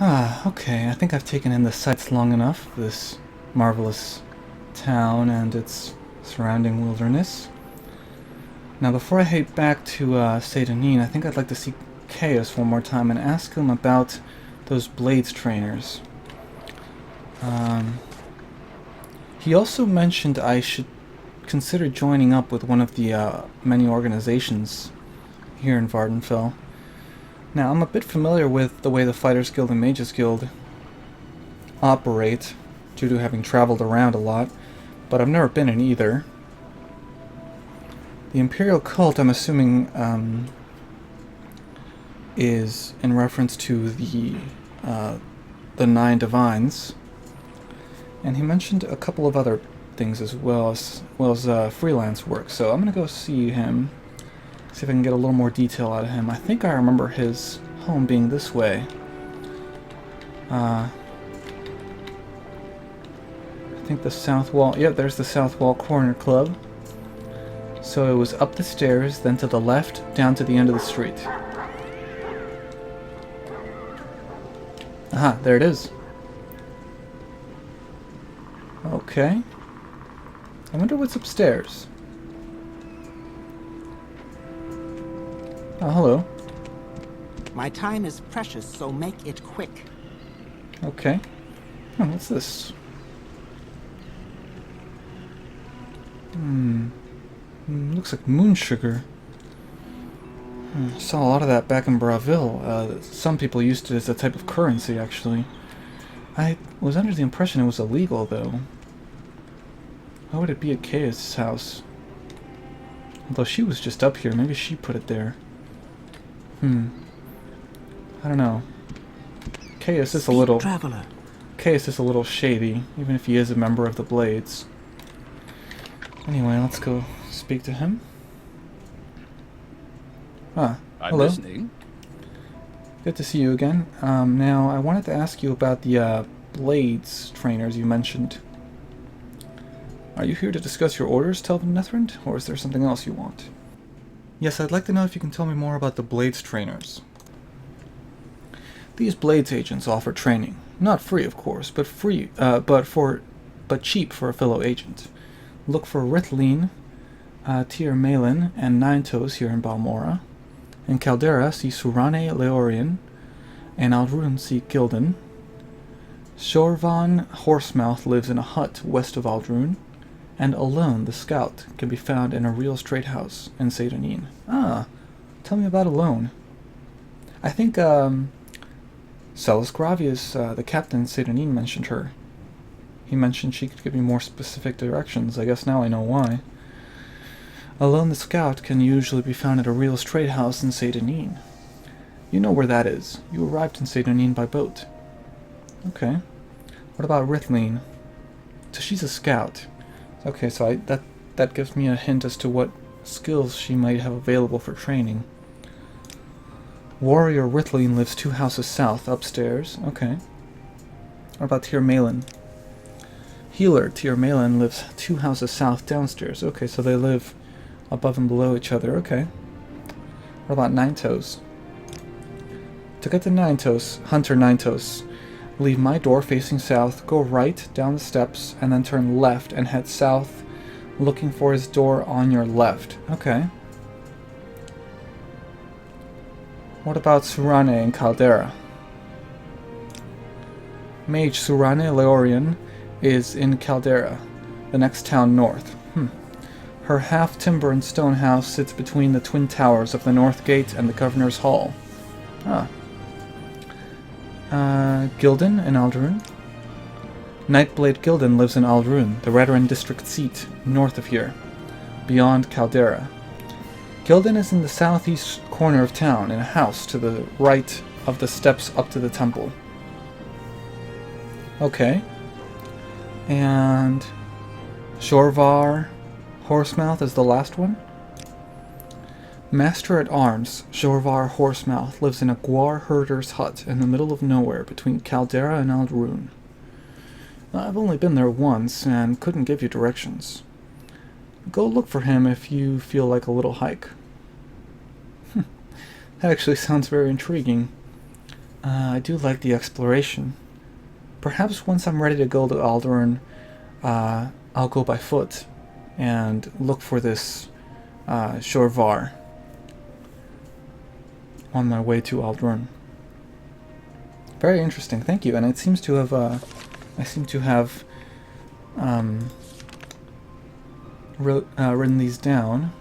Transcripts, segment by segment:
Okay, I think I've taken in the sights long enough of this marvelous town and its surrounding wilderness. Now, before I head back to Seydonin, I think I'd like to see Chaos one more time and ask him about those Blades trainers. Um, he also mentioned I should consider joining up with one of the many organizations here in Vardenfell. Now, I'm a bit familiar with the way the Fighters Guild and Mages Guild operate, due to having traveled around a lot, but I've never been in either. The Imperial Cult, I'm assuming, is in reference to the Nine Divines, and he mentioned a couple of other things as well as freelance work. So I'm gonna go see him, see if I can get a little more detail out of him. I think I remember his home being this way. I think the south wall. Yep, there's the south wall corner club. So it was up the stairs, then to the left, down to the end of the street. Aha, there it is. Okay. I wonder what's upstairs. Oh, hello. My time is precious, so make it quick. Okay. Oh, what's this? Looks like moon sugar. Saw a lot of that back in Braville. Some people used it as a type of currency, actually. I was under the impression it was illegal, though. Why would it be at Chaos' house? Although she was just up here, maybe she put it there. I don't know. Chaos is a little... Traveler. Chaos is a little shady, even if he is a member of the Blades. Anyway, let's go speak to him. Ah, hello. I'm listening. Good to see you again. Now, I wanted to ask you about the Blades trainers you mentioned. Are you here to discuss your orders, Telvin Nethrand, or is there something else you want? Yes, I'd like to know if you can tell me more about the Blades trainers. These Blades agents offer training. Not free, of course, but cheap for a fellow agent. Look for Rithlin, Tyr Malin, and Nine Toes here in Balmora. In Caldera, see Surane Leorian, and Aldrun see Gildan. Shorvan Horsemouth lives in a hut west of Aldrun, and Alone the Scout can be found in a real straight house in Seydonin. Ah, tell me about Alone. I think, Celis Gravius, the captain in Seydonin, mentioned her. He mentioned she could give me more specific directions. I guess now I know why. Alone the Scout can usually be found at a real straight house in Seydonin. You know where that is. You arrived in Seydonin by boat. Okay. What about Rithlin? So she's a scout. Okay, so that gives me a hint as to what skills she might have available for training. Warrior Rithlin lives 2 houses south, upstairs. Okay. What about Tyr Malin? Healer Tyr Malin lives 2 houses south, downstairs. Okay, so they live above and below each other. Okay. What about Nine Toes? To get to Nine Toes, Hunter Nine Toes, leave my door facing south, go right down the steps, and then turn left and head south, looking for his door on your left. Okay. What about Surane and Caldera? Mage Surane Leorian is in Caldera, the next town north. Her half-timber and stone house sits between the twin towers of the North Gate and the Governor's Hall. Ah. Gildan in Aldrun. Nightblade Gildan lives in Aldrun, the Redoran district seat, north of here, beyond Caldera. Gildan is in the southeast corner of town, in a house to the right of the steps up to the temple. Okay. And Shorvar Horsemouth is the last one. Master at Arms Shorvar Horsemouth lives in a Gwar herder's hut in the middle of nowhere between Caldera and Aldrun. I've only been there once and couldn't give you directions. Go look for him if you feel like a little hike. That actually sounds very intriguing. I do like the exploration. Perhaps once I'm ready to go to Alderaan, I'll go by foot and look for this Shorvar on my way to Alderaan. Very interesting, thank you. And it seems to have, I seem to have written these down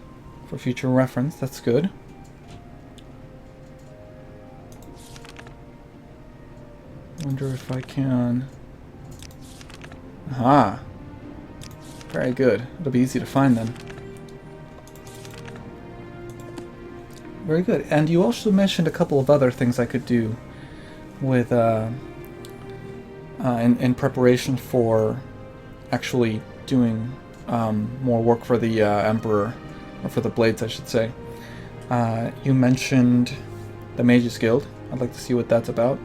for future reference. That's good. Wonder if I can... Aha! Very good. It'll be easy to find then. Very good. And you also mentioned a couple of other things I could do with in preparation for actually doing more work for the Emperor, or for the Blades, I should say. You mentioned the Mages Guild. I'd like to see what that's about.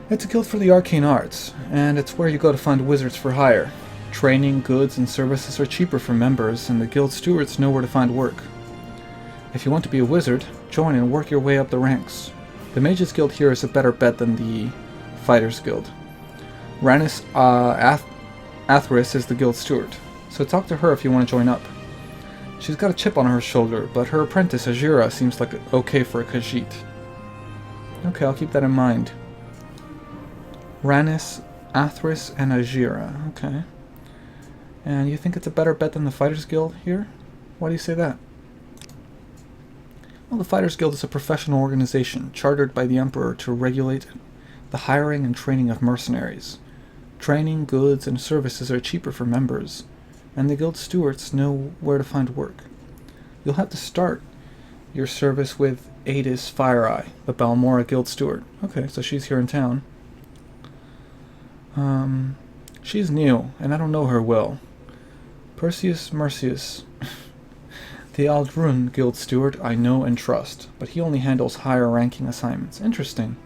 It's a guild for the arcane arts, and it's where you go to find wizards for hire. Training, goods, and services are cheaper for members, and the guild stewards know where to find work. If you want to be a wizard, join and work your way up the ranks. The Mages Guild here is a better bet than the Fighters Guild. Ranis Athris is the guild steward, so talk to her if you want to join up. She's got a chip on her shoulder, but her apprentice Azura seems like okay for a Khajiit. Okay, I'll keep that in mind. Ranis, Athris, and Azura. Okay. And you think it's a better bet than the Fighters Guild here? Why do you say that? Well, the Fighters Guild is a professional organization chartered by the Emperor to regulate the hiring and training of mercenaries. Training, goods, and services are cheaper for members, and the guild stewards know where to find work. You'll have to start your service with Adis Fireeye, the Balmora guild steward. Okay, so she's here in town. She's new, and I don't know her well. Perseus Mercius, the Alderaan guild steward, I know and trust, but he only handles higher ranking assignments. Interesting.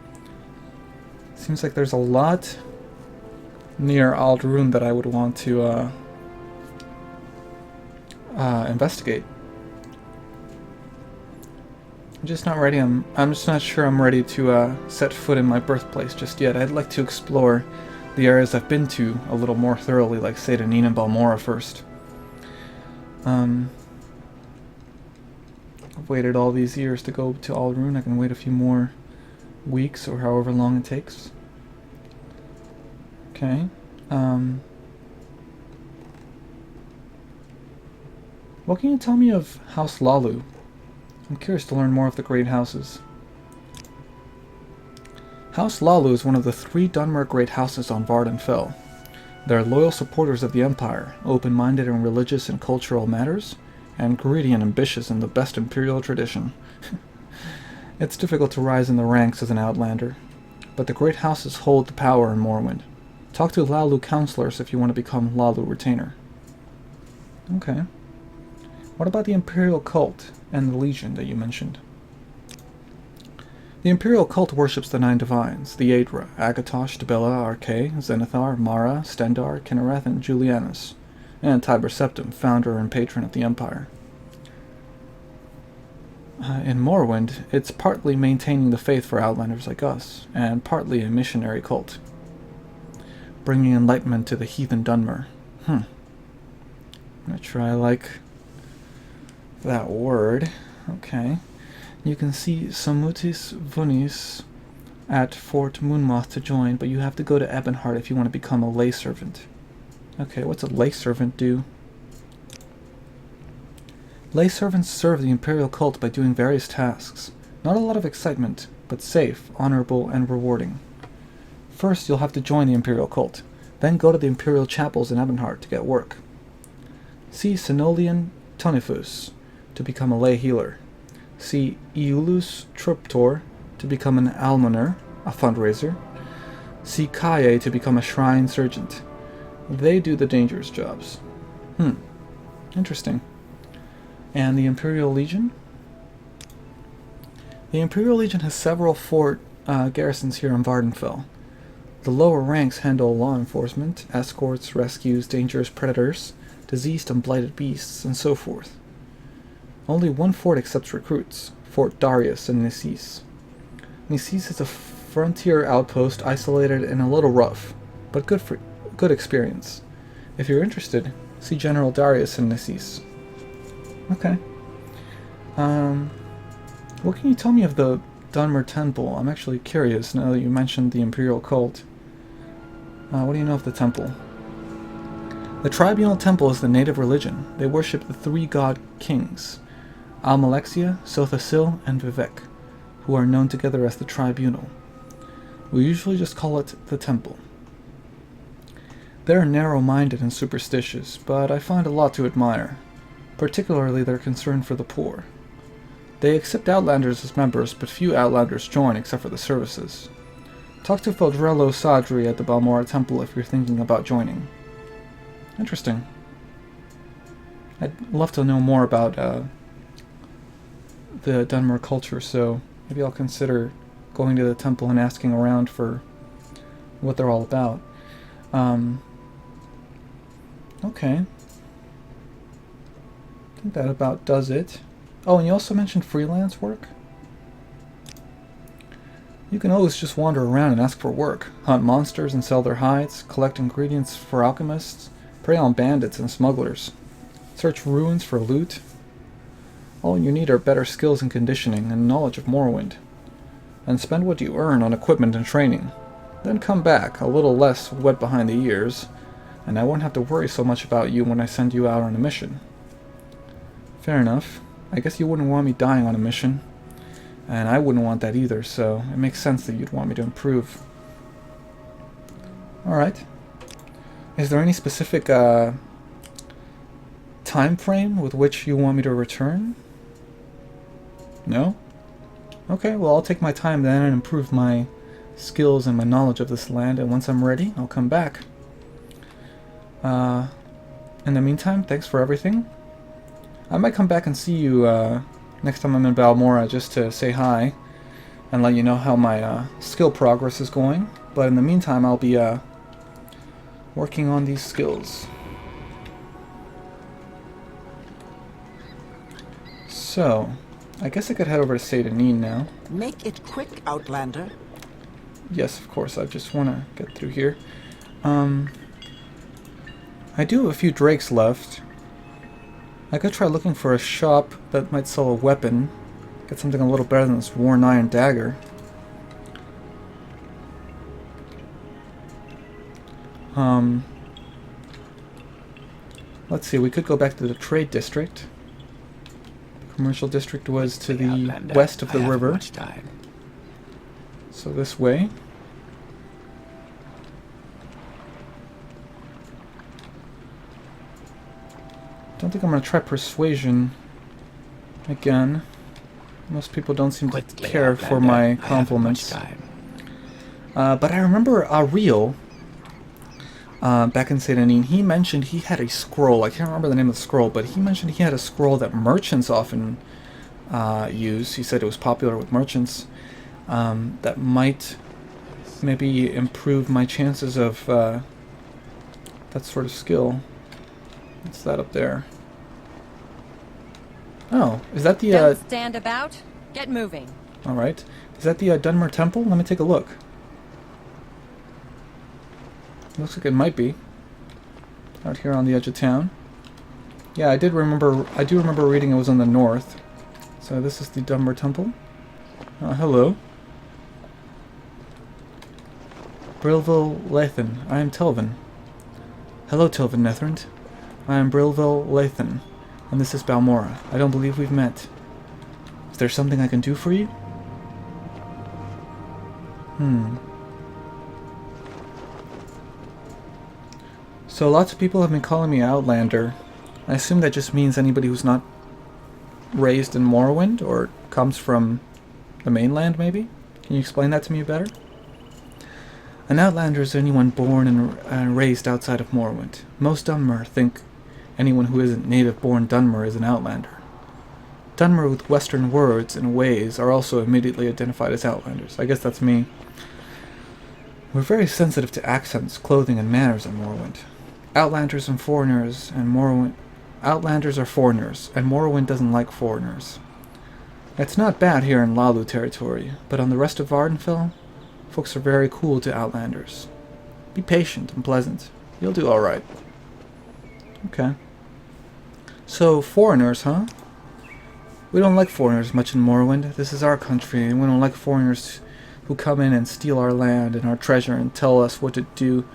Seems like there's a lot near Alderaan that I would want to investigate. I'm just not ready. I'm just not sure I'm ready to set foot in my birthplace just yet. I'd like to explore the areas I've been to a little more thoroughly, like Seyda-Neen and Balmora first. I've waited all these years to go to Alderaan. I can wait a few more weeks or however long it takes. Okay. What can you tell me of House Lalu? I'm curious to learn more of the great houses. House Lalu is one of the 3 Dunmer great houses on Varden Fell. They are loyal supporters of the Empire, open-minded in religious and cultural matters, and greedy and ambitious in the best imperial tradition. It's difficult to rise in the ranks as an outlander, but the great houses hold the power in Morrowind. Talk to Lalu counselors if you want to become Lalu retainer. Okay. What about the Imperial cult and the Legion that you mentioned? The Imperial cult worships the 9 divines, the Aedra, Agatosh, Dibella, Arkay, Zenithar, Mara, Stendar, Kinnereth, and Julianus, and Tiber Septim, founder and patron of the Empire. In Morrowind, it's partly maintaining the faith for outlanders like us, and partly a missionary cult, bringing enlightenment to the heathen Dunmer. I'm gonna try like that word. Okay. You can see Samutis Vunis at Fort Moonmoth to join, but you have to go to Ebonheart if you want to become a lay servant. Okay, what's a lay servant do? Lay servants serve the Imperial cult by doing various tasks. Not a lot of excitement, but safe, honorable, and rewarding. First, you'll have to join the Imperial cult, then go to the Imperial chapels in Ebonheart to get work. See Senolian Tonifus to become a lay healer. See Iulus Truptor to become an almoner, a fundraiser. See Kaye to become a shrine sergeant. They do the dangerous jobs. Interesting. And the Imperial Legion? The Imperial Legion has several fort garrisons here on Vardenfell. The lower ranks handle law enforcement, escorts, rescues, dangerous predators, diseased and blighted beasts, and so forth. Only one fort accepts recruits, Fort Darius in Nissis. Nices is a frontier outpost, isolated and a little rough, but good experience. If you're interested, see General Darius in Nices. Okay. What can you tell me of the Dunmer Temple? I'm actually curious now that you mentioned the Imperial cult. What do you know of the temple? The Tribunal Temple is the native religion. They worship the three god kings, Almalexia, Sothasil, and Vivek, who are known together as the Tribunal. We usually just call it the Temple. They're narrow-minded and superstitious, but I find a lot to admire, particularly their concern for the poor. They accept Outlanders as members, but few Outlanders join except for the services. Talk to Feldrello Sadri at the Balmora Temple if you're thinking about joining. Interesting. I'd love to know more about the Dunmer culture, so maybe I'll consider going to the temple and asking around for what they're all about. Okay. I think that about does it. Oh, and you also mentioned freelance work? You can always just wander around and ask for work, hunt monsters and sell their hides, collect ingredients for alchemists, prey on bandits and smugglers, search ruins for loot. All you need are better skills and conditioning and knowledge of Morrowind, and spend what you earn on equipment and training. Then come back, a little less wet behind the ears, and I won't have to worry so much about you when I send you out on a mission. Fair enough. I guess you wouldn't want me dying on a mission, and I wouldn't want that either, so it makes sense that you'd want me to improve. Alright. Is there any specific time frame with which you want me to return? No? Okay, well I'll take my time then and improve my skills and my knowledge of this land, and once I'm ready, I'll come back. In the meantime, thanks for everything. I might come back and see you next time I'm in Balmora just to say hi and let you know how my skill progress is going. But in the meantime, I'll be working on these skills. So, I guess I could head over to Seydanine now. Make it quick, Outlander. Yes, of course, I just want to get through here. I do have a few drakes left. I could try looking for a shop that might sell a weapon. Get something a little better than this worn iron dagger. Let's see, we could go back to the trade district. The commercial district was to the west of the river. So this way. Don't think I'm going to try persuasion again. Most people don't seem to care for my compliments. But I remember Ariel, back in Seydanine, he mentioned he had a scroll. I can't remember the name of the scroll, but he mentioned he had a scroll that merchants often use. He said it was popular with merchants. That might maybe improve my chances of that sort of skill. What's that up there? Oh, is that the Don't stand about. Get moving. Alright. Is that the Dunmer Temple? Let me take a look. Looks like it might be. Out here on the edge of town. Yeah, I do remember reading it was on the north. So this is the Dunmer Temple. Hello. Brilville Lathan. I am Telvin. Hello, Telvin Nethrand. I am Brilville Lathan, and this is Balmora. I don't believe we've met. Is there something I can do for you? So lots of people have been calling me Outlander. I assume that just means anybody who's not raised in Morrowind, or comes from the mainland, maybe? Can you explain that to me better? An Outlander is anyone born and raised outside of Morrowind. Most Dunmer think anyone who isn't native-born Dunmer is an Outlander. Dunmer with Western words and ways are also immediately identified as Outlanders. I guess that's me. We're very sensitive to accents, clothing, and manners in Morrowind. Outlanders are foreigners, and Morrowind doesn't like foreigners. It's not bad here in Lalu territory, but on the rest of Vardenfell, folks are very cool to Outlanders. Be patient and pleasant. You'll do alright. Okay. So, foreigners, huh? We don't like foreigners much in Morrowind. This is our country, and we don't like foreigners who come in and steal our land and our treasure and tell us what to do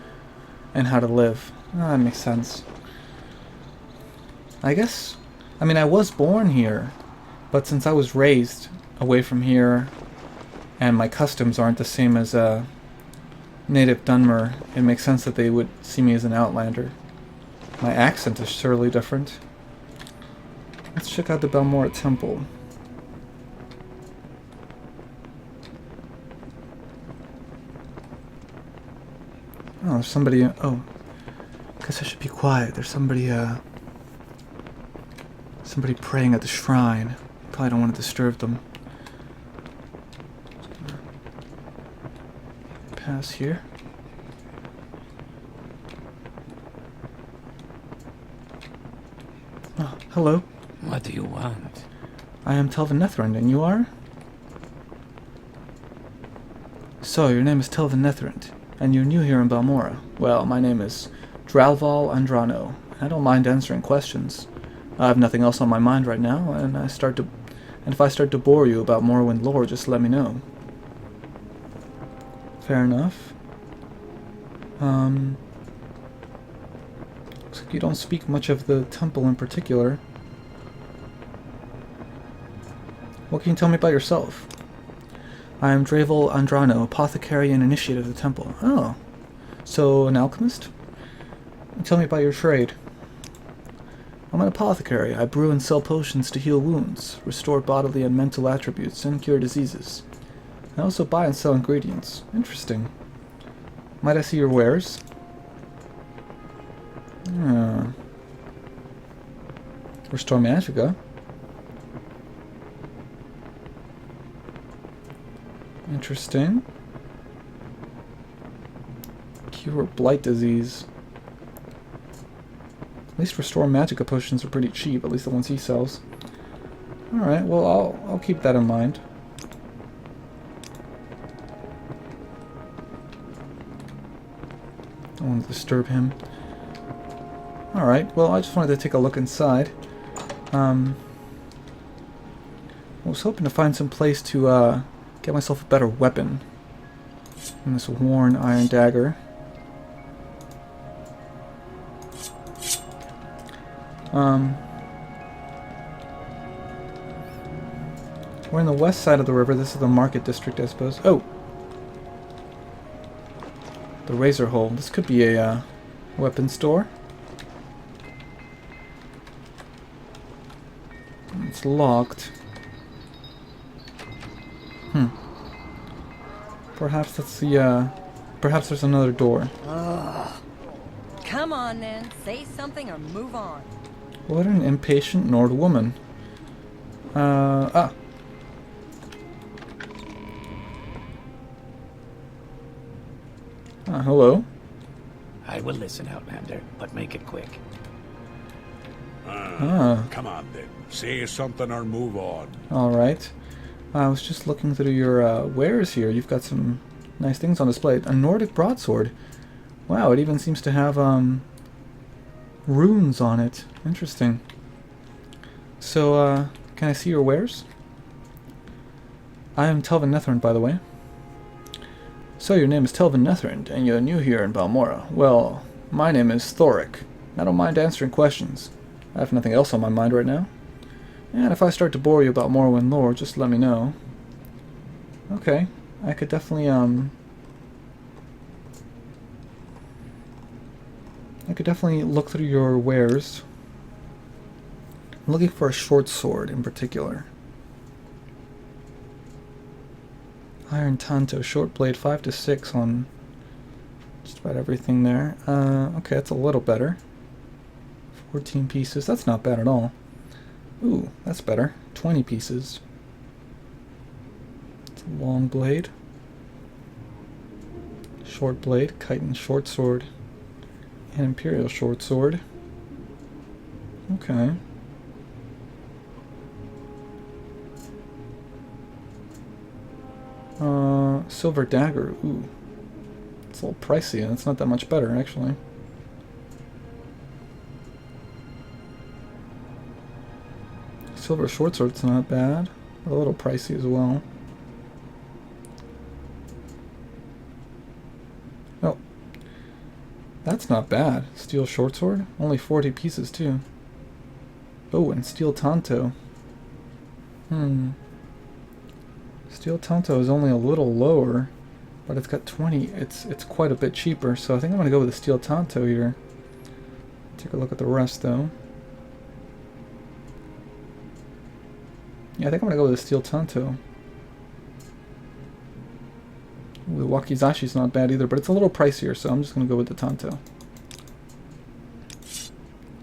and how to live. Ah, that makes sense. I guess... I mean, I was born here, but since I was raised away from here, and my customs aren't the same as a native Dunmer, it makes sense that they would see me as an outlander. My accent is surely different. Let's check out the Balmora Temple. Oh, there's somebody... Oh. Guess I should be quiet. There's somebody, somebody praying at the shrine. Probably don't want to disturb them. Pass here. Oh, hello. What do you want? I am Telvin Nethrand, and you are? So, your name is Telvin Nethrand, and you're new here in Balmora. Well, my name is Dralval Andrano. I don't mind answering questions. I have nothing else on my mind right now, and if I start to bore you about Morrowind lore, just let me know. Fair enough. Looks like you don't speak much of the temple in particular. What can you tell me about yourself? I am Dravel Andrano, apothecary and initiate of the temple. Oh, so an alchemist? Tell me about your trade. I'm an apothecary. I brew and sell potions to heal wounds, restore bodily and mental attributes, and cure diseases. I also buy and sell ingredients. Interesting. Might I see your wares? Restore Magica. Interesting. Cure Blight Disease. At least Restore Magica potions are pretty cheap, at least the ones he sells. Alright, well I'll keep that in mind. Don't want to disturb him. Alright, well I just wanted to take a look inside. I was hoping to find some place to get myself a better weapon than this worn iron dagger. We're in the west side of the river. This is the market district, I suppose. Oh! The Razor Hole. This could be a weapon store. It's locked. Perhaps that's the, perhaps there's another door. Come on then, say something or move on. What an impatient Nord woman. Hello. I will listen, Outlander, but make it quick. Come on then. Say something or move on. Alright. I was just looking through your wares here. You've got some nice things on display. A Nordic broadsword. Wow, it even seems to have runes on it. Interesting. So, can I see your wares? I am Telvin Nethrand, by the way. So your name is Telvin Nethrand, and you're new here in Balmora. Well, my name is Thoric. I don't mind answering questions. I have nothing else on my mind right now. And if I start to bore you about Morrowind lore, just let me know. Okay, I could definitely, look through your wares. I'm looking for a short sword in particular. Iron Tanto, short blade, 5 to 6 on just about everything there. Okay, that's a little better. 14 pieces, that's not bad at all. Ooh, that's better. 20 pieces. It's a long blade. Short blade, chitin short sword, and imperial short sword. Okay. Silver dagger. Ooh. It's a little pricey, and it's not that much better, actually. Silver short sword's not bad. A little pricey as well. Oh. That's not bad. Steel short sword? Only 40 pieces, too. Oh, and steel tanto. Steel tanto is only a little lower, but it's got 20. It's quite a bit cheaper, so I think I'm going to go with the steel tanto here. Take a look at the rest, though. Yeah, I think I'm going to go with the steel tanto. Ooh, the wakizashi's not bad either, but it's a little pricier, so I'm just going to go with the tanto.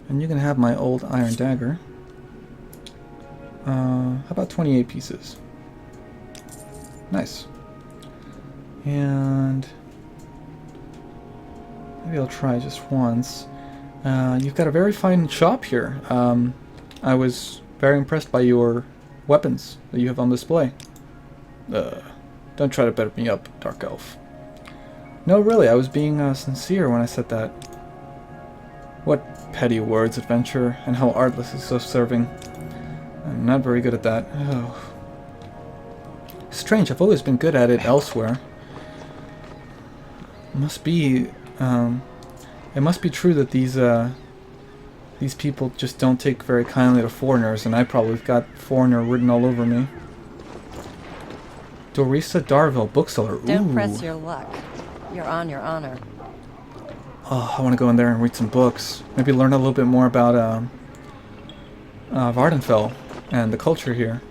And you can have my old iron dagger. How about 28 pieces? Nice. And maybe I'll try just once. You've got a very fine shop here. I was very impressed by your weapons that you have on display. Don't try to better me up, Dark Elf. No, really, I was being sincere when I said that. What petty words, adventurer, and how artless is self-serving. I'm not very good at that. Oh. Strange, I've always been good at it elsewhere. It must be true that these people just don't take very kindly to foreigners, and I probably got foreigner written all over me. Dorisa Darville, bookseller. Don't Ooh. press your luck. You're on your honor. Oh, I want to go in there and read some books. Maybe learn a little bit more about Vardenfell and the culture here.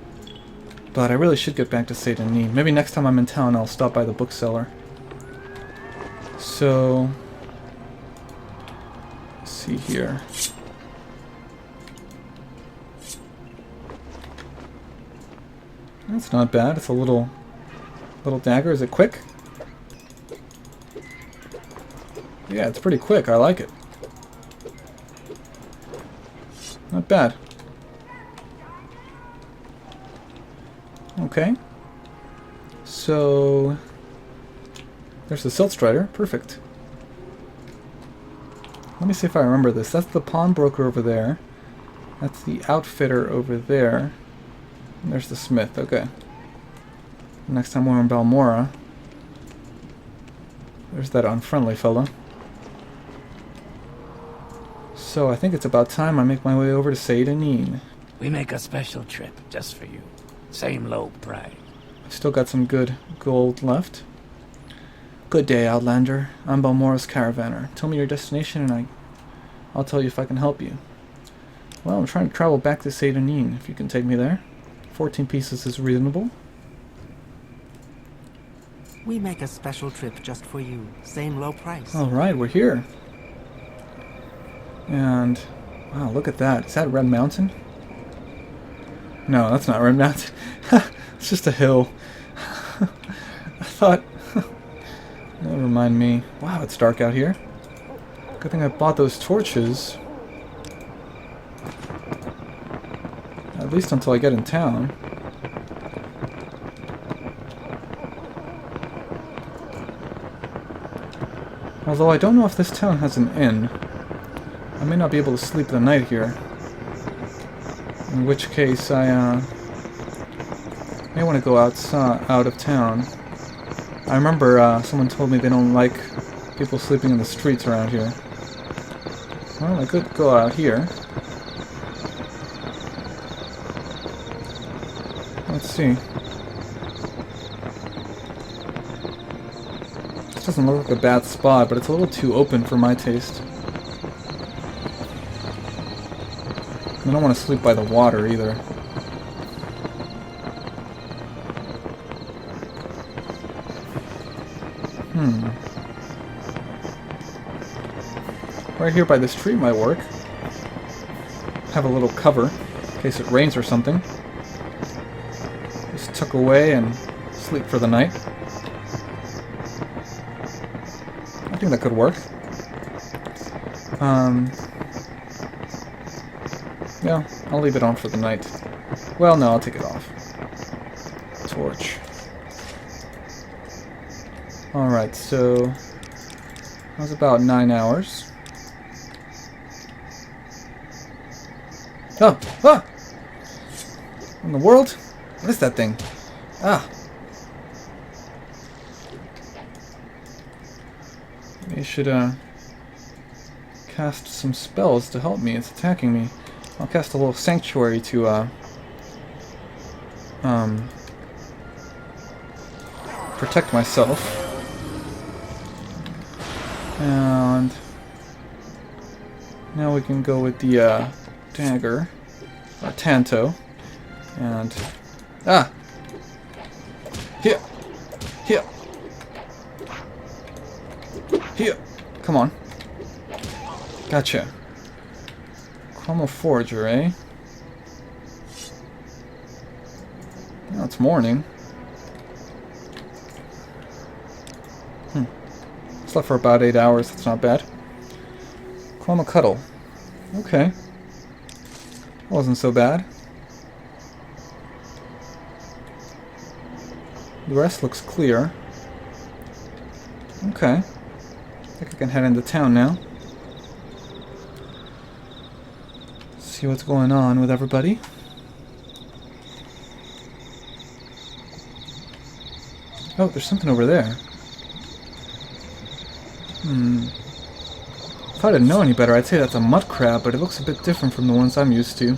But I really should get back to Saint Denis. Maybe next time I'm in town I'll stop by the bookseller. So, let's see here. That's not bad. It's a little dagger. Is it quick? Yeah, it's pretty quick. I like it. Not bad. Okay. So there's the Silt Strider. Perfect. Let me see if I remember this. That's the pawnbroker over there. That's the outfitter over there. And there's the smith. Okay. Next time we're in Balmora, there's that unfriendly fella. So I think it's about time I make my way over to Saint Denis. We make a special trip just for you. Same low price. I've still got some good gold left. Good day, Outlander. I'm Balmora's caravaner. Tell me your destination and I'll tell you if I can help you. Well, I'm trying to travel back to Saint Denis, if you can take me there. 14 pieces is reasonable. We make a special trip just for you. Same low price. Alright, we're here. And, wow, look at that. Is that Red Mountain? No, that's not Red Mountain. It's just a hill. I thought... Never mind me. Wow, it's dark out here. Good thing I bought those torches. At least until I get in town. Although I don't know if this town has an inn. I may not be able to sleep the night here. In which case I may want to go out of town. I remember someone told me they don't like people sleeping in the streets around here. Well, I could go out here. Let's see. This doesn't look like a bad spot, but it's a little too open for my taste. I don't want to sleep by the water either. Right here by this tree might work. Have a little cover in case it rains or something. Just tuck away and sleep for the night. I think that could work. Yeah, I'll leave it on for the night. Well, no, I'll take it off. Torch. Alright, so that was about 9 hours. Oh! Ah! What in the world? What is that thing? Ah! Maybe I should cast some spells to help me. It's attacking me. I'll cast a little sanctuary to protect myself. And now we can go with the dagger, or tanto, and here, here, here. Come on, gotcha. Chromo Forger, eh? Now it's morning. Slept for about 8 hours, that's not bad. Chroma Cuddle. Okay. That wasn't so bad. The rest looks clear. Okay. I think I can head into town now. See what's going on with everybody. Oh, there's something over there. If I didn't know any better, I'd say that's a mud crab, but it looks a bit different from the ones I'm used to.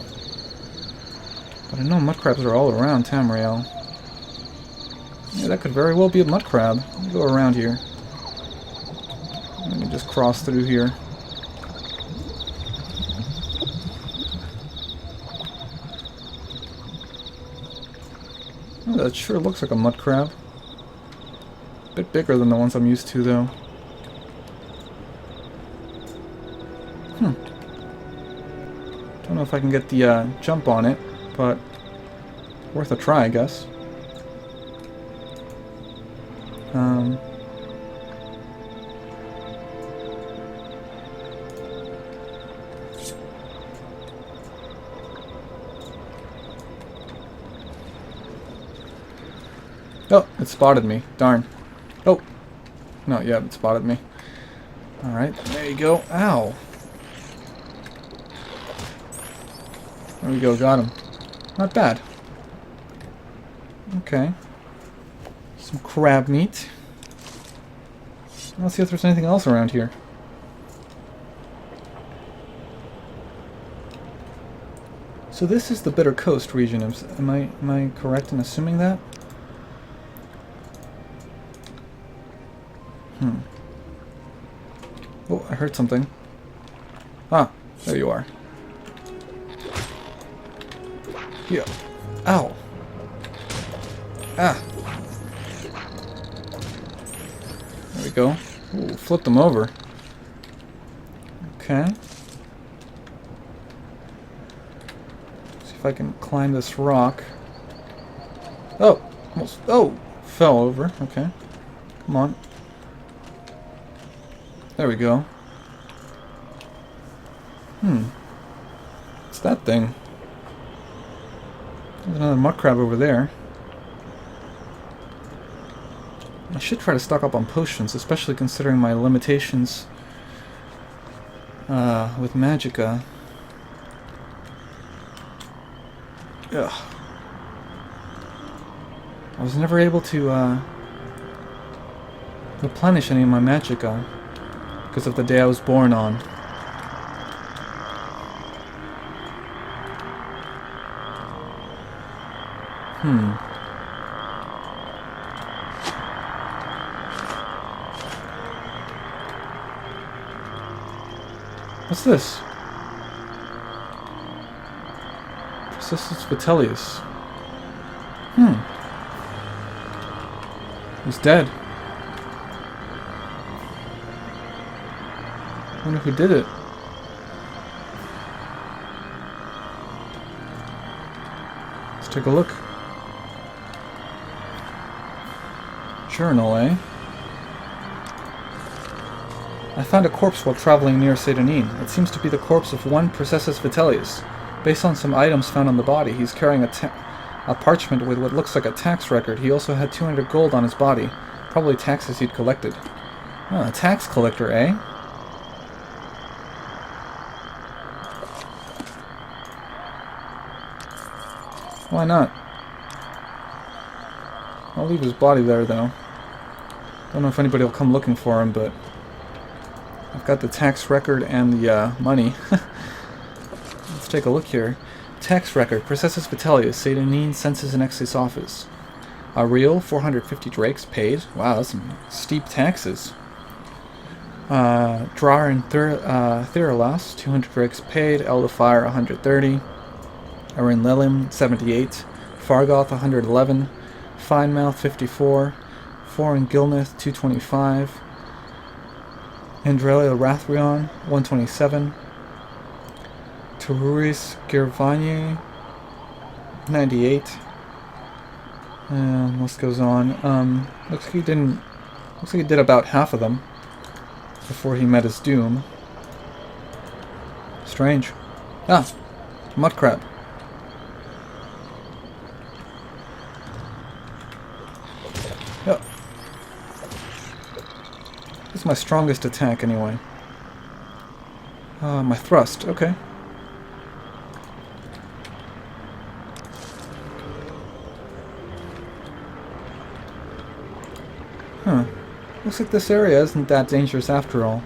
But I know mud crabs are all around Tamriel. Yeah, that could very well be a mud crab. Let me go around here. Let me just cross through here. Oh, that sure looks like a mud crab. A bit bigger than the ones I'm used to, though. Don't know if I can get the jump on it, but worth a try, I guess. Oh, it spotted me. Darn. Oh. No, yeah, it spotted me. Alright, there you go. Ow. There we go, got him. Not bad. Okay. Some crab meat. Let's see if there's anything else around here. So this is the Bitter Coast region. Am I correct in assuming that? Oh, I heard something. Ah, there you are. Yeah. Ow. Ah. There we go. Ooh, flipped them over. Okay. See if I can climb this rock. Oh! Almost. Oh! Fell over. Okay. Come on. There we go. What's that thing? There's another mud crab over there. I should try to stock up on potions, especially considering my limitations with Magicka. Ugh. I was never able to replenish any of my Magicka because of the day I was born on. What's this? Persistus Vitellius. He's dead. I wonder who did it. Let's take a look. Journal, eh? I found a corpse while traveling near Sedanine. It seems to be the corpse of one Processus Vitellius. Based on some items found on the body, he's carrying a parchment with what looks like a tax record. He also had 200 gold on his body. Probably taxes he'd collected. Oh, a tax collector, eh? Why not? I'll leave his body there, though. Don't know if anybody will come looking for him, but I've got the tax record and the money. Let's take a look here. Tax record. Processus Vitellius, Satanine Census and Excise Office. A real 450 drakes paid. Wow, that's some steep taxes. Drar and Theralos, 200 drakes paid. Eldafire, 130. Erin Lelim, 78. Fargoth, 111. Finemouth, 54. Foreign Gilneth, 225. Andrelia Rathrion, 127. Teruris Gervanye, 98. List goes on. Looks like he did about half of them before he met his doom. Strange. Ah, mud crab. Yep. This is my strongest attack anyway. My thrust, okay. Huh. Looks like this area isn't that dangerous after all.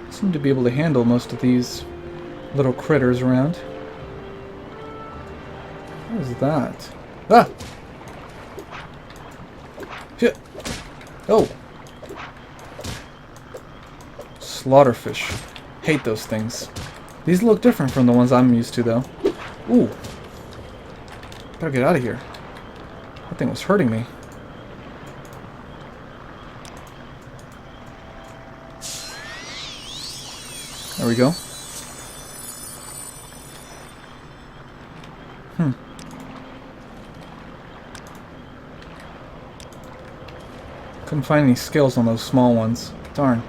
I seem to be able to handle most of these little critters around. What is that? Ah! Shit! Oh! Slaughterfish. Hate those things. These look different from the ones I'm used to, though. Ooh! Better get out of here. That thing was hurting me. There we go. Couldn't find any skills on those small ones. Darn.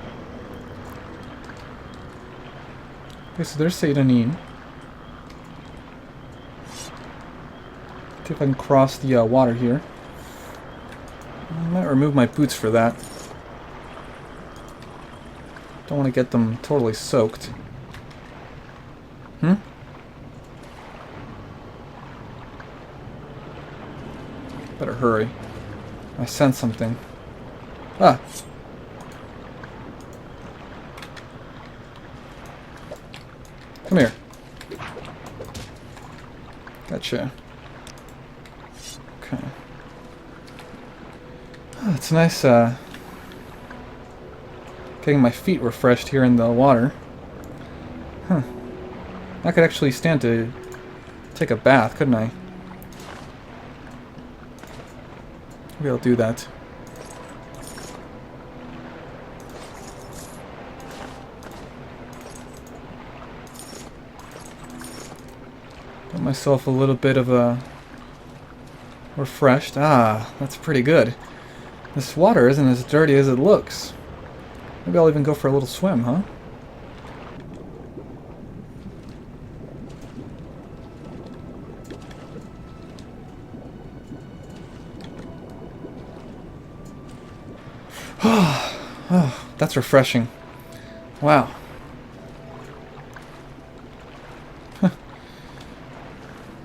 Okay, so there's Satanine. See if I can cross the water here. I might remove my boots for that. Don't want to get them totally soaked. Better hurry. I sense something. Ah! Come here. Gotcha. Okay. Oh, it's nice, getting my feet refreshed here in the water. Huh. I could actually stand to take a bath, couldn't I? Maybe I'll do that. Got myself a little bit of a refreshed. Ah, that's pretty good. This water isn't as dirty as it looks. Maybe I'll even go for a little swim, huh? Oh, that's refreshing. Wow.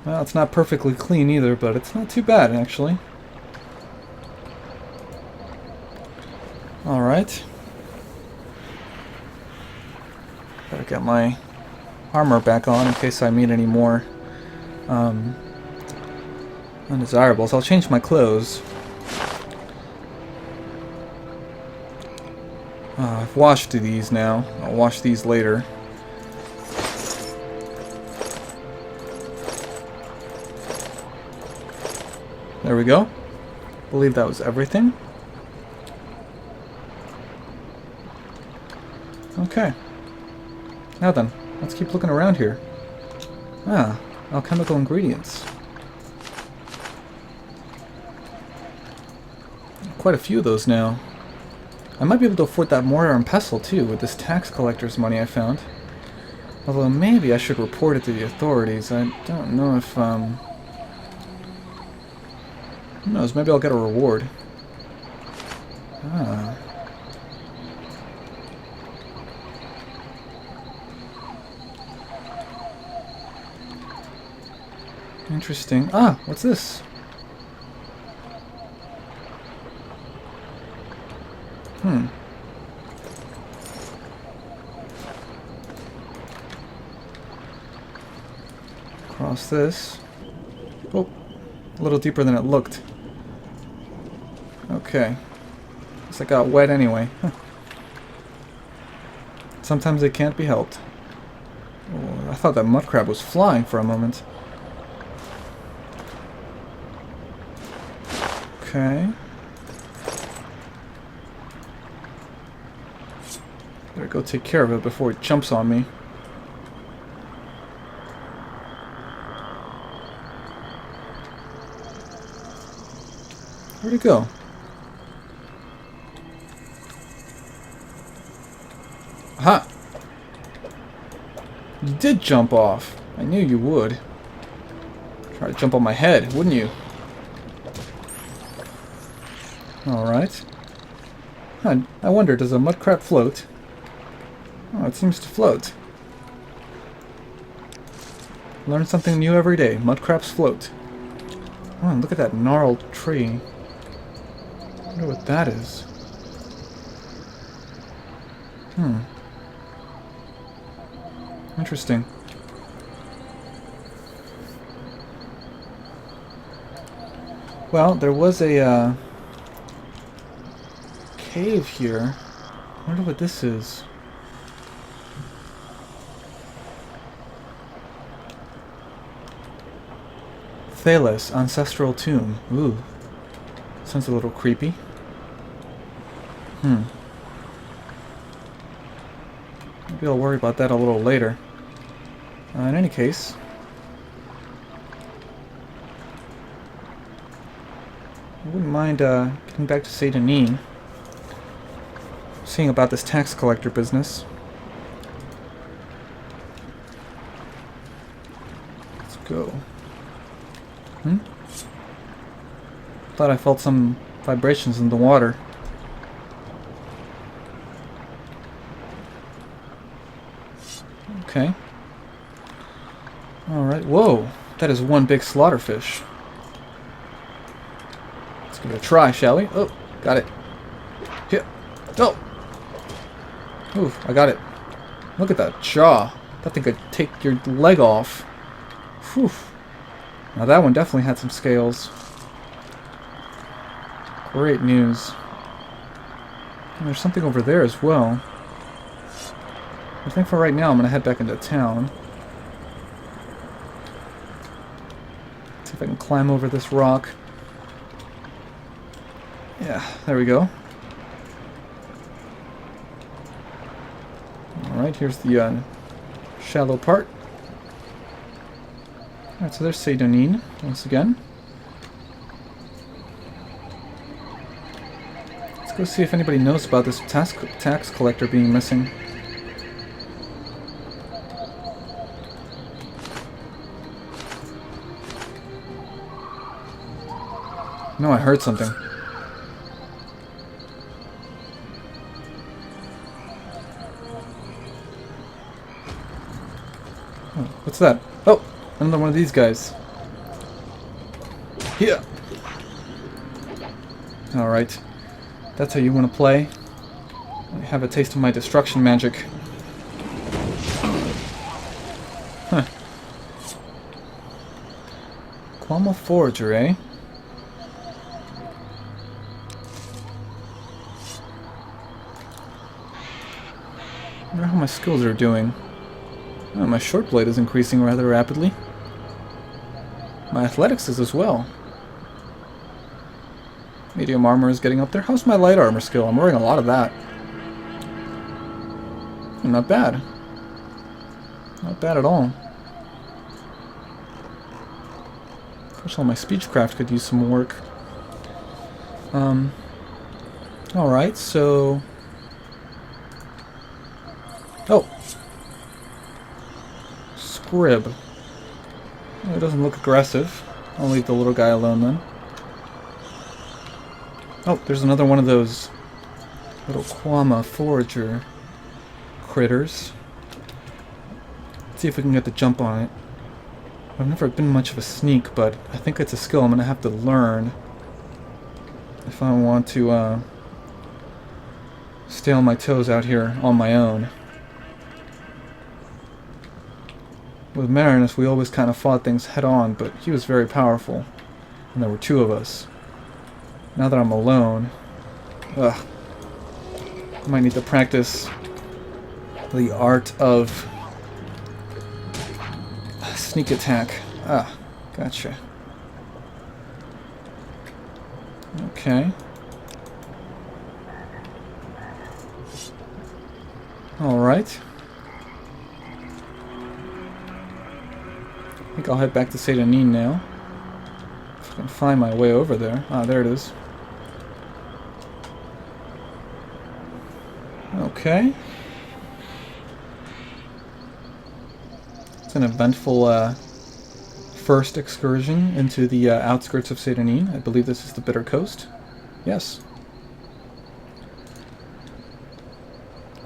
Well, it's not perfectly clean either, but it's not too bad, actually. Alright. Better get my armor back on in case I meet any more undesirables. I'll change my clothes. I've washed these now. I'll wash these later. There we go. I believe that was everything. Okay. Now then, let's keep looking around here. Ah, alchemical ingredients. Quite a few of those now. I might be able to afford that mortar and pestle too with this tax collector's money I found. Although maybe I should report it to the authorities. I don't know if, who knows, maybe I'll get a reward. Ah. Interesting. Ah, what's this? Hmm. Cross this. Oh, a little deeper than it looked. Okay. Guess I got wet anyway. Huh. Sometimes it can't be helped. Oh, I thought that mud crab was flying for a moment. Okay. Better go take care of it before it jumps on me. Where'd it go? Aha! You did jump off. I knew you would. Try to jump on my head, wouldn't you? Alright. Huh, I wonder, does a mud crab float? Oh, it seems to float. Learn something new every day. Mud crabs float. Oh, look at that gnarled tree. I wonder what that is. Interesting. Well, there was a cave here. I wonder what this is. Thales, ancestral tomb. Ooh. Sounds a little creepy. Maybe I'll worry about that a little later. In any case, I wouldn't mind getting back to Saint Denis, seeing about this tax collector business. Let's go. Thought I felt some vibrations in the water. Okay. Alright, whoa! That is one big slaughterfish. Let's give it a try, shall we? Oh, got it. Here. Oh! Oof, I got it. Look at that jaw. That thing could take your leg off. Whew. Now that one definitely had some scales. Great news. And there's something over there as well. I think for right now I'm going to head back into town. See if I can climb over this rock. Yeah, there we go. Alright, here's the shallow part. Alright, so there's Saint Denis once again. Let's go see if anybody knows about this tax collector being missing. No, I heard something. Oh, what's that? Oh, another one of these guys. Here. Alright. That's how you want to play. I have a taste of my destruction magic. Huh. Quama Forager, eh? I wonder how my skills are doing. Oh, my short blade is increasing rather rapidly. My athletics is as well. Medium armor is getting up there. How's my light armor skill? I'm wearing a lot of that. Not bad. Not bad at all. Especially my speechcraft could use some work. Alright, so... Oh! Scrib. Well, it doesn't look aggressive. I'll leave the little guy alone then. Oh, there's another one of those Little Quama forager critters. Let's see if we can get the jump on it. I've never been much of a sneak, but I think it's a skill I'm gonna have to learn if I want to stay on my toes out here on my own. With Marinus, we always kind of fought things head on, but he was very powerful, and there were two of us. Now that I'm alone, I might need to practice the art of sneak attack. Ah, gotcha. Okay. Alright. I think I'll head back to Sedanine now. If I can find my way over there. Ah, there it is. Okay. It's an eventful first excursion into the outskirts of Sedanine. I believe this is the Bitter Coast. Yes.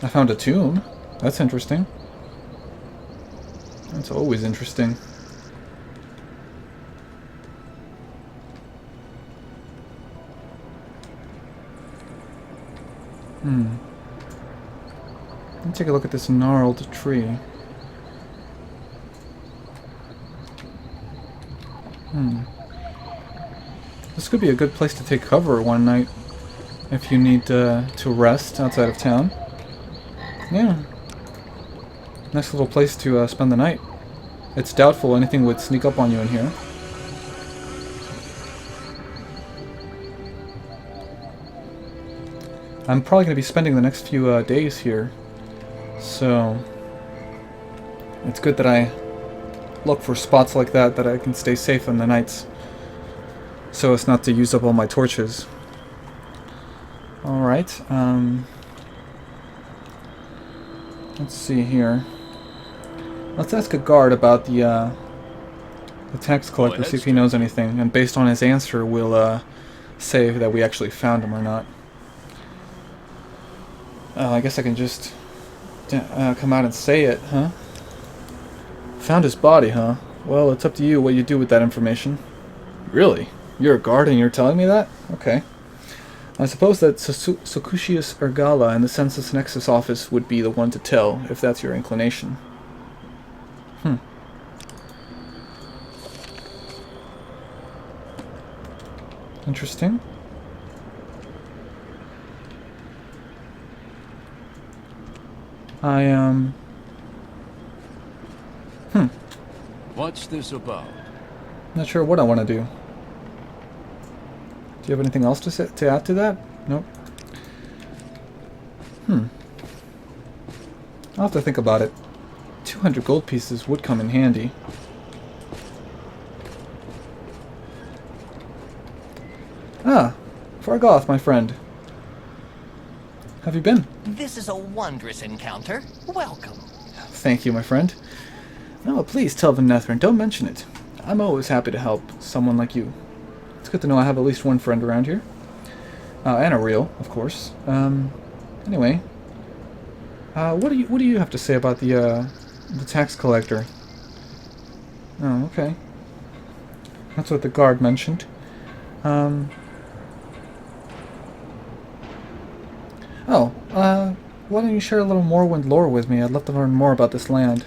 I found a tomb. That's interesting. That's always interesting. Let me take a look at this gnarled tree. This could be a good place to take cover one night if you need to rest outside of town. Yeah. Nice little place to spend the night. It's doubtful anything would sneak up on you in here. I'm probably going to be spending the next few days here, so it's good that I look for spots like that I can stay safe in the nights, so as not to use up all my torches. Alright, let's see here. Let's ask a guard about the tax collector, see if he knows anything, and based on his answer we'll say that we actually found him or not. I guess I can just come out and say it, huh? Found his body, huh? Well, it's up to you what you do with that information. Really? You're a guard and you're telling me that? Okay. I suppose that Socucius Ergala in the Census Nexus office would be the one to tell, if that's your inclination. Interesting. What's this about? Not sure what I want to do. Do you have anything else to add to that? Nope. I'll have to think about it. 200 gold pieces would come in handy. Ah, Fargoth, my friend. Have you been? This is a wondrous encounter. Welcome. Thank you, my friend. No, please tell Van Nethrin, don't mention it. I'm always happy to help someone like you. It's good to know I have at least one friend around here. And a real, of course. Anyway. What do you have to say about the tax collector? Oh, okay. That's what the guard mentioned. Why don't you share a little Morrowind lore with me? I'd love to learn more about this land.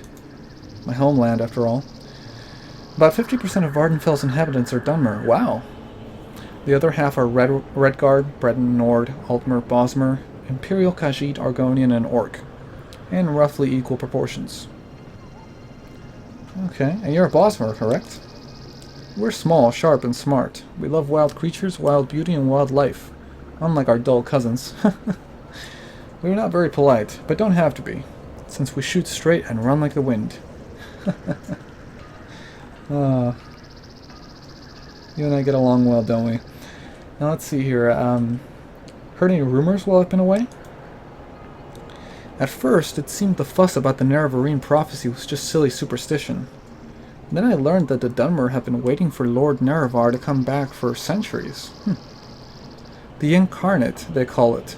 My homeland, after all. About 50% of Vardenfell's inhabitants are Dunmer. Wow. The other half are Redguard, Breton, Nord, Altmer, Bosmer, Imperial, Khajiit, Argonian, and Orc. In roughly equal proportions. Okay, and you're a Bosmer, correct? We're small, sharp, and smart. We love wild creatures, wild beauty, and wild life. Unlike our dull cousins. We're not very polite, but don't have to be, since we shoot straight and run like the wind. You and I get along well, don't we? Now let's see here. Heard any rumors while I've been away? At first, it seemed the fuss about the Nerevarine prophecy was just silly superstition. Then I learned that the Dunmer have been waiting for Lord Nerevar to come back for centuries. The Incarnate, they call it.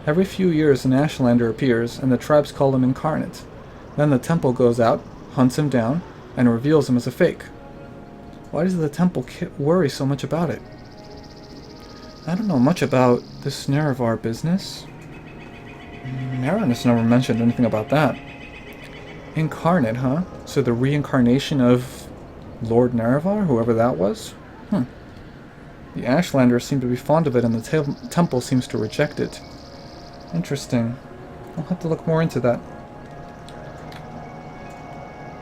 Every few years an Ashlander appears, and the tribes call him Incarnate. Then the temple goes out, hunts him down, and reveals him as a fake. Why does the temple worry so much about it? I don't know much about this Nerevar business. Marinus never mentioned anything about that. Incarnate, huh? So the reincarnation of Lord Nerevar, whoever that was? The Ashlanders seem to be fond of it, and the temple seems to reject it. Interesting. I'll have to look more into that.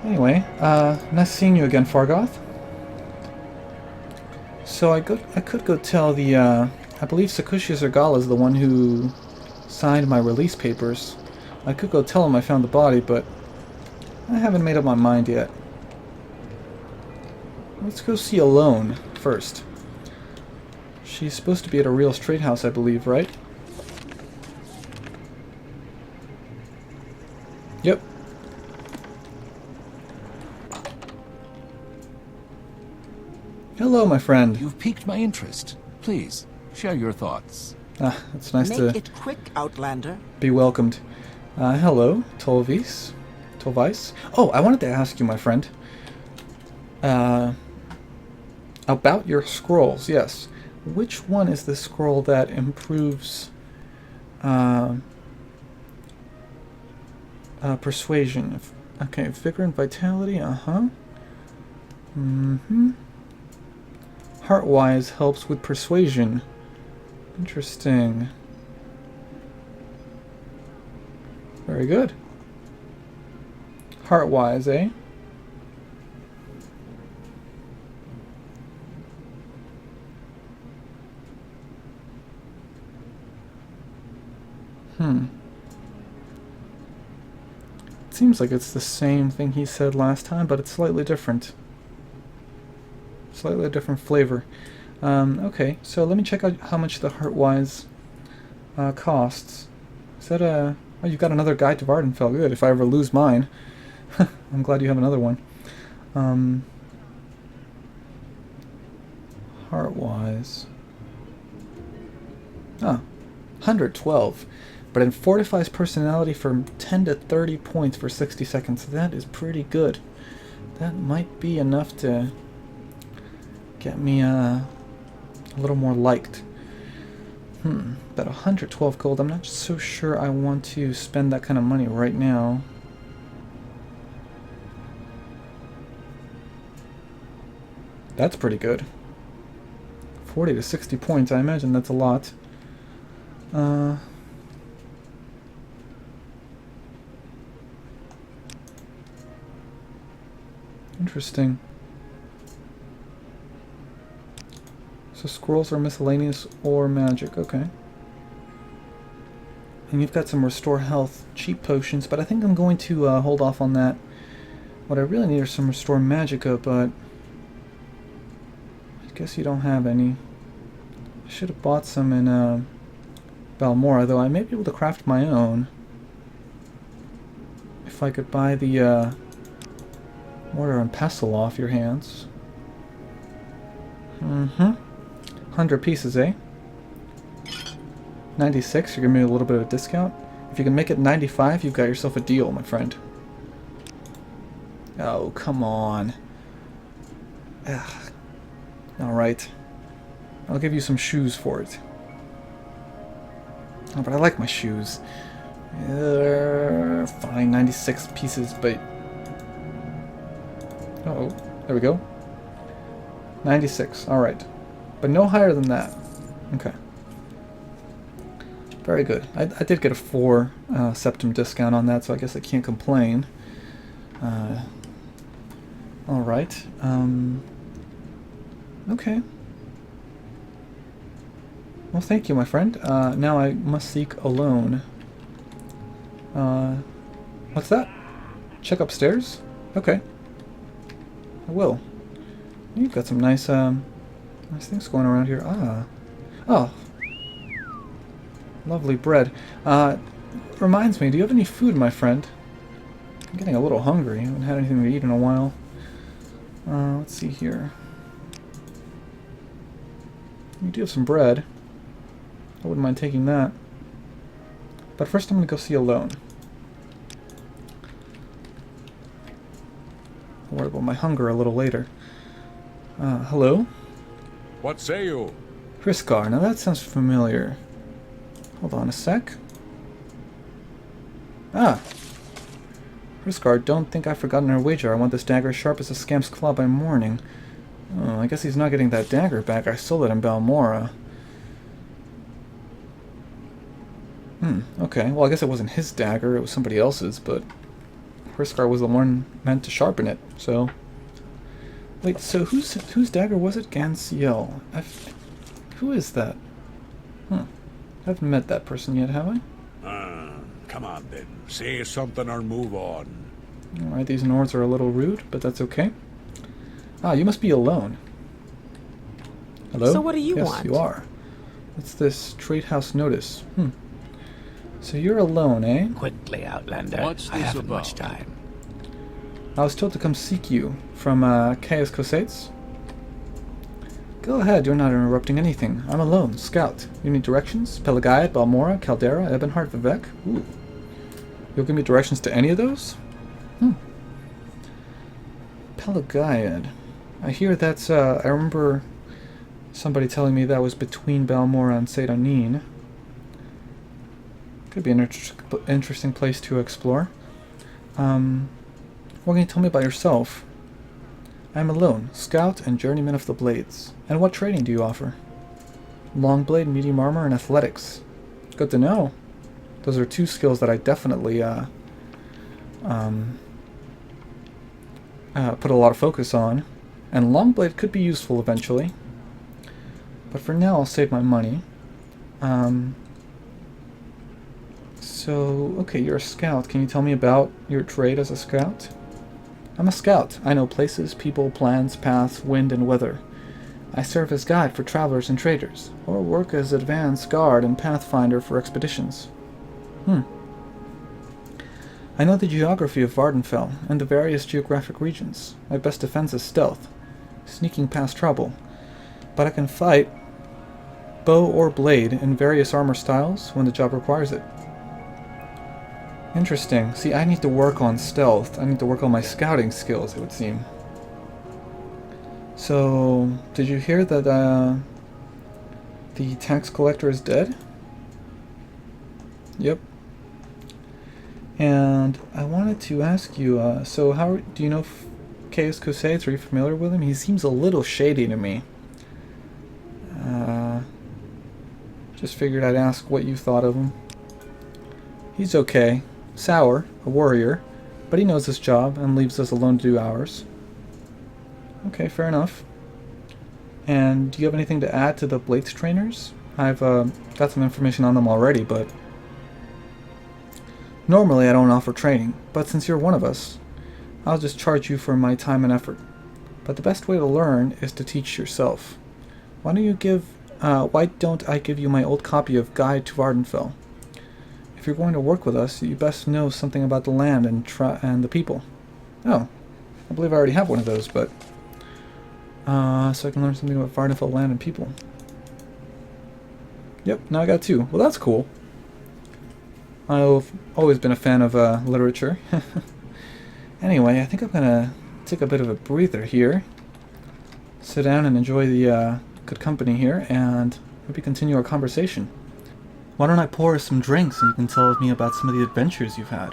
Anyway, nice seeing you again, Fargoth. So I could go tell the, I believe Sakushi Zergala is the one who signed my release papers. I could go tell him I found the body, but I haven't made up my mind yet. Let's go see Alone first. She's supposed to be at a real straight house, I believe, right? Yep. Hello, my friend. You've piqued my interest. Please, share your thoughts. Ah, it's nice Make to it quick, Outlander. be welcomed. Hello, Tolvice. Oh, I wanted to ask you, my friend. About your scrolls, yes. Which one is the scroll that improves persuasion? Okay, vigor and vitality, Heartwise helps with persuasion. Interesting. Very good. Heartwise, eh? It seems like it's the same thing he said last time, but it's slightly different. Slightly different flavor. Okay, so let me check out how much the Heartwise costs. Is that a... Oh, you've got another guide to Vardenfell. Good, if I ever lose mine. I'm glad you have another one. Heartwise. Ah, 112. But it fortifies personality from 10 to 30 points for 60 seconds. That is pretty good. That might be enough to get me a little more liked. But 112 gold, I'm not so sure I want to spend that kind of money right now. That's pretty good. 40 to 60 points, I imagine that's a lot. Interesting. So scrolls are miscellaneous or magic, okay. And you've got some restore health cheap potions, but I think I'm going to hold off on that. What I really need are some restore magicka, but I guess you don't have any. I should have bought some in Balmora, though I may be able to craft my own. If I could buy the mortar and pestle off your hands. 100 pieces, eh? 96, you're giving me a little bit of a discount. If you can make it 95, you've got yourself a deal, my friend. Oh, come on. Ugh. Alright. I'll give you some shoes for it. Oh, but I like my shoes. Fine, 96 pieces, but... Uh-oh, there we go. 96, alright. But no higher than that. Okay. Very good. I did get a 4 septum discount on that, so I guess I can't complain. Alright. Okay. Well, thank you, my friend. Now I must seek Alone. What's that? Check upstairs? Okay. I will. You've got some nice, nice things going around here. Ah. Oh. Lovely bread. Reminds me, do you have any food, my friend? I'm getting a little hungry. I haven't had anything to eat in a while. Let's see here. You do have some bread. I wouldn't mind taking that. But first I'm going to go see Alone. I'll worry about my hunger a little later. Hello? What say you? Hriscar, now that sounds familiar. Hold on a sec. Ah! Hriscar, don't think I've forgotten our wager. I want this dagger sharp as a scamp's claw by morning. Oh, I guess he's not getting that dagger back. I stole it in Balmora. Okay. Well, I guess it wasn't his dagger. It was somebody else's, but Hriscar was the one meant to sharpen it, so... Wait, so whose dagger was it? Gansiel. Who is that? I haven't met that person yet, have I? Come on then. Say something or move on. Alright, these Nords are a little rude, but that's okay. Ah, you must be Alone. Hello? So what do you yes, want? Yes, you are. What's this? Trade house notice. So you're Alone, eh? Quickly, Outlander. What's I this haven't about? much time. I was told to come seek you from Chaos Cosates. Go ahead, you're not interrupting anything. I'm Alone, Scout. You need directions? Pelagaiad, Balmora, Caldera, Ebonheart, Vivek? Ooh. You'll give me directions to any of those? Pelagaiad. I hear that's, I remember somebody telling me that was between Balmora and Seydonin. Could be an interesting place to explore. What can you tell me about yourself? I'm Alone, Scout and Journeyman of the Blades. And what training do you offer? Long blade, medium armor, and athletics. Good to know. Those are two skills that I definitely put a lot of focus on. And long blade could be useful eventually. But for now, I'll save my money. So, okay, you're a scout. Can you tell me about your trade as a scout? I'm a scout. I know places, people, plans, paths, wind, and weather. I serve as guide for travelers and traders, or work as advanced guard and pathfinder for expeditions. I know the geography of Vardenfell and the various geographic regions. My best defense is stealth, sneaking past trouble. But I can fight, bow or blade, in various armor styles when the job requires it. Interesting. See, I need to work on stealth. I need to work on my scouting skills, it would seem. So, did you hear that the tax collector is dead? Yep. And I wanted to ask you, so how do you know Chaos Cosates? Are you familiar with him? He seems a little shady to me. Just figured I'd ask what you thought of him. He's okay. Sour, a warrior, but he knows his job and leaves us alone to do ours. Okay, fair enough. And do you have anything to add to the Blades trainers? I've got some information on them already, but normally I don't offer training, but since you're one of us, I'll just charge you for my time and effort. But the best way to learn is to teach yourself. Why don't I give you my old copy of Guide to Vardenfell? If you're going to work with us, you best know something about the land and the people. Oh, I believe I already have one of those, but so I can learn something about Vardenfell land and people. Yep, now I got two. Well, that's cool. I've always been a fan of literature. Anyway, I think I'm gonna take a bit of a breather here, sit down and enjoy the good company here, and maybe continue our conversation. Why don't I pour some drinks and you can tell me about some of the adventures you've had?